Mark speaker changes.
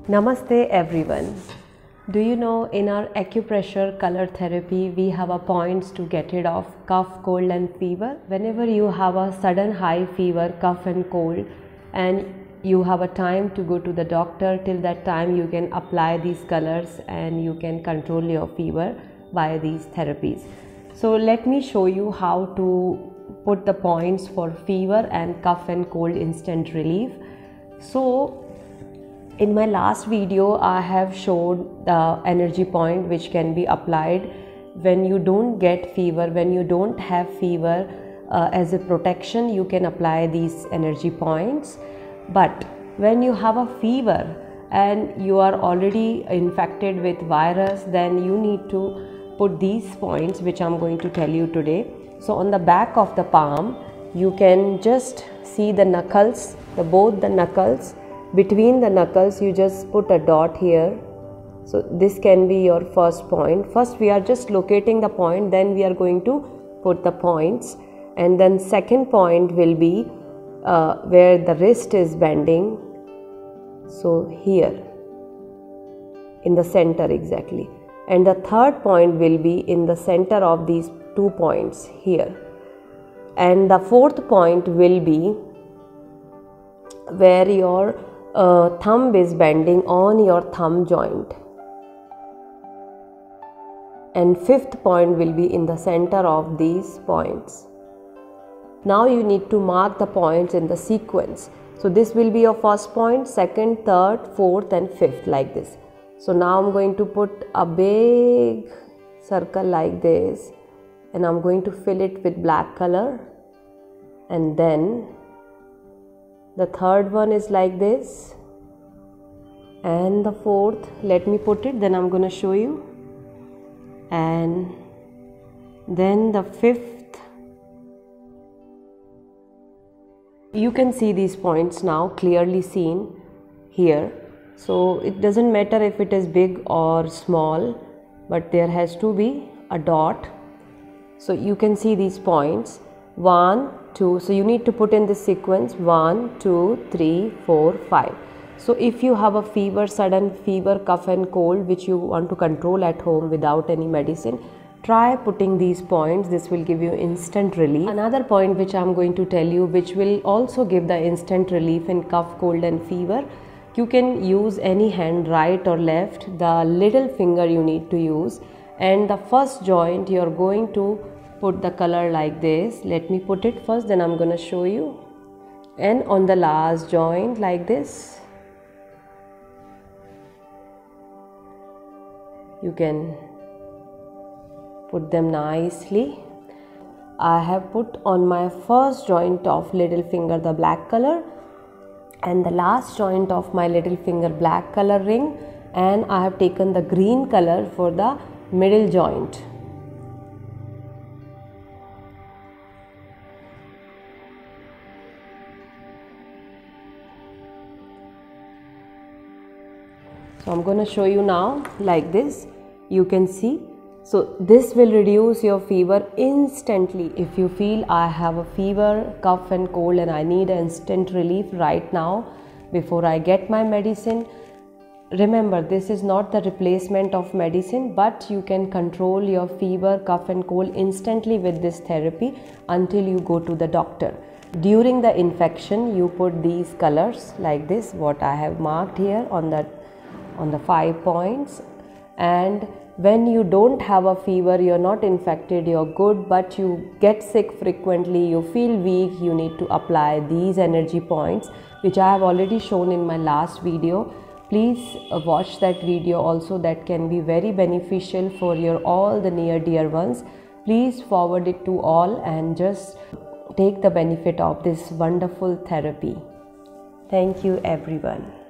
Speaker 1: Namaste everyone. Do you know in our acupressure color therapy we have a points to get rid of cough, cold and fever. Whenever you have a sudden high fever, cough and cold and you have a time to go to the doctor, till that time you can apply these colors and you can control your fever via these therapies. So let me show you how to put the points for fever and cough and cold instant relief. So in my last video, I have showed the energy point which can be applied when you don't get fever, when you don't have fever. As a protection, you can apply these energy points. But when you have a fever and you are already infected with virus, then you need to put these points which I'm going to tell you today. So on the back of the palm, you can just see the knuckles, both the knuckles. Between the knuckles you just put a dot here. So this can be your first point. First we are just locating the point, then we are going to put the points, and then second point will be where the wrist is bending, so here in the center exactly, and the third point will be in the center of these 2 points here, and the fourth point will be where your thumb is bending on your thumb joint, and fifth point will be in the center of these points. Now you need to mark the points in the sequence. So this will be your first point, second, third, fourth and fifth, like this. So now I'm going to put a big circle like this, and I'm going to fill it with black color, and then the third one is like this, and the fourth, let me put it, then I'm going to show you, and then the fifth. You can see these points now clearly seen here. So it doesn't matter if it is big or small, but there has to be a dot. So you can see these points, 1, 2, so you need to put in this sequence 1, 2, 3, 4, 5. So if you have a fever, sudden fever, cough and cold which you want to control at home without any medicine, try putting these points. This will give you instant relief. Another point which I am going to tell you, which will also give the instant relief in cough, cold and fever, you can use any hand, right or left. The little finger you need to use, and the first joint you are going to put the color like this. Let me put it first, then I'm going to show you. And on the last joint like this, you can put them nicely. I have put on my first joint of little finger the black color, and the last joint of my little finger black color ring, and I have taken the green color for the middle joint. So I'm going to show you now like this. You can see. So this will reduce your fever instantly. If you feel I have a fever, cough and cold and I need instant relief right now before I get my medicine, remember this is not the replacement of medicine, but you can control your fever, cough and cold instantly with this therapy until you go to the doctor. During the infection you put these colors like this, what I have marked here on the 5 points, and when you don't have a fever, you're not infected, you're good, but you get sick frequently, you feel weak, you need to apply these energy points which I have already shown in my last video. Please watch that video also, that can be very beneficial for your all the near dear ones. Please forward it to all and just take the benefit of this wonderful therapy. Thank you everyone.